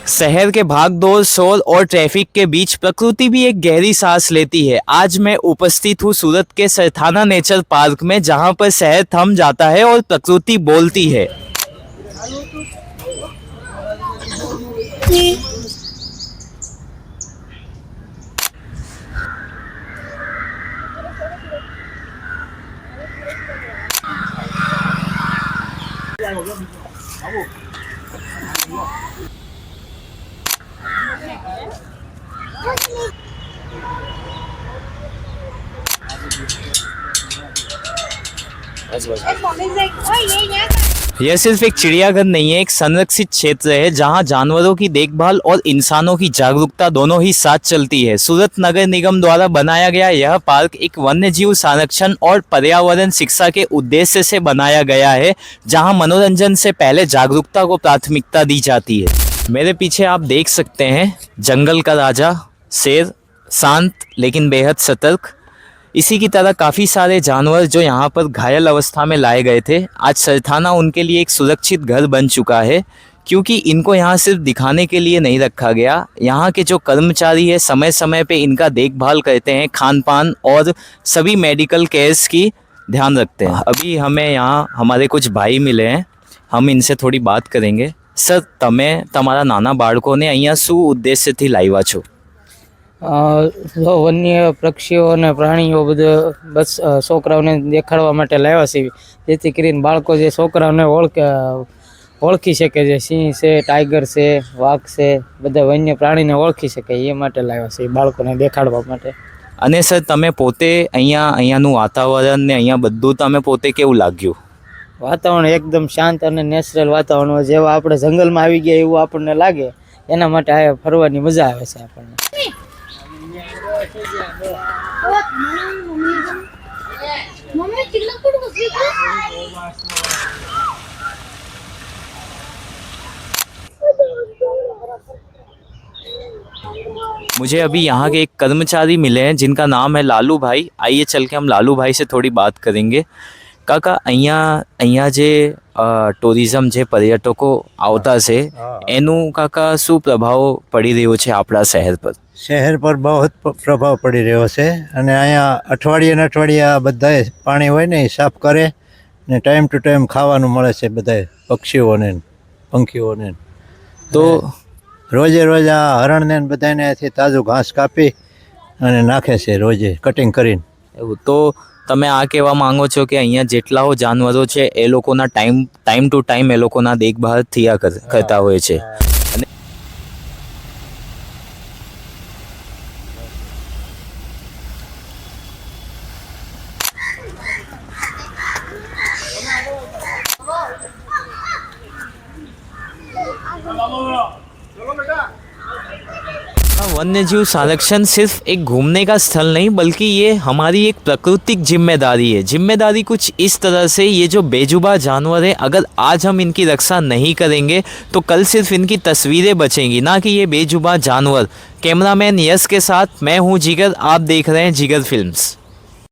शहर के भागदौड़, शोर और ट्रैफिक के बीच प्रकृति भी एक गहरी सांस लेती है। आज मैं उपस्थित हूँ सूरत के सरथाना नेचर पार्क में, जहाँ पर शहर थम जाता है और प्रकृति बोलती है। यह सिर्फ एक चिड़ियाघर नहीं है, एक संरक्षित क्षेत्र है जहां जानवरों की देखभाल और इंसानों की जागरूकता दोनों ही साथ चलती है। सूरत नगर निगम द्वारा बनाया गया यह पार्क एक वन्यजीव संरक्षण और पर्यावरण शिक्षा के उद्देश्य से बनाया गया है, जहां मनोरंजन से पहले जागरूकता को प्राथमिकता दी जाती है। मेरे पीछे आप देख सकते हैं जंगल का राजा शेर, शांत लेकिन बेहद सतर्क। इसी की तरह काफ़ी सारे जानवर जो यहाँ पर घायल अवस्था में लाए गए थे, आज सरथाना उनके लिए एक सुरक्षित घर बन चुका है, क्योंकि इनको यहाँ सिर्फ दिखाने के लिए नहीं रखा गया। यहाँ के जो कर्मचारी है समय समय पे इनका देखभाल करते हैं, खान पान और सभी मेडिकल केयर्स की ध्यान रखते हैं। अभी हमें यहाँ हमारे कुछ भाई मिले हैं, हम इनसे थोड़ी बात करेंगे। सर, તમે તમારા નાના બાળકોને અહીંયા શું ઉદ્દેશ્યથી લાવ્યા છો? વન્ય પક્ષીઓ અને પ્રાણીઓ બધું બસ છોકરાઓને દેખાડવા માટે લાવ્યા છે, જેથી કરીને બાળકો જે છોકરાઓને ઓળખી શકે, જે સિંહ છે, ટાઈગર છે, વાઘ છે, બધા વન્ય પ્રાણીને ઓળખી શકે એ માટે લાવ્યા છે, બાળકોને દેખાડવા માટે। અને સર, તમે પોતે અહીંયાનું વાતાવરણ ને અહીંયા બધું તમે પોતે કેવું લાગ્યું? વાતાવરણ એકદમ શાંત અને નેચરલ વાતાવરણ હોય, જેવા આપણે જંગલમાં આવી ગયા એવું આપણને લાગે, એના માટે આ ફરવાની મજા આવે છે આપણને। मुझे अभी यहाँ के एक कर्मचारी मिले हैं जिनका नाम है लालू भाई। आइए चल के हम लालू भाई से थोड़ी बात करेंगे। काका, અહીંયા જે ટુરિઝમ જે પર્યટકો આવતા છે એનું કાકા શું પ્રભાવ પડી રહ્યો છે આપણા શહેર પર? શહેર પર બહુ પ્રભાવ પડી રહ્યો છે, અને અહીંયા અઠવાડિયે ને અઠવાડિયે બધાએ પાણી હોય ને એ સાફ કરે ને ટાઈમ ટુ ટાઈમ ખાવાનું મળે છે બધાએ પક્ષીઓને પંખીઓને। તો રોજે રોજ આ હરણને બધાને તાજું ઘાસ કાપી અને નાખે છે રોજે કટિંગ કરીને। એવું તો તમે આ કહેવા માંગો છો કે અહીંયા જેટલાઓ જાનવરો છે એ લોકોના ટાઈમ ટુ ટાઈમ એ લોકોના દેખભાળ થયા કરતા હોય છે। वन्यजीव संरक्षण सिर्फ एक घूमने का स्थल नहीं, बल्कि ये हमारी एक प्राकृतिक जिम्मेदारी है। जिम्मेदारी कुछ इस तरह से, ये जो बेजुबान जानवर है, अगर आज हम इनकी रक्षा नहीं करेंगे तो कल सिर्फ इनकी तस्वीरें बचेंगी, ना कि ये बेजुबान जानवर। कैमरामैन यश के साथ मैं हूँ जिगर, आप देख रहे हैं जिगर फिल्म्स।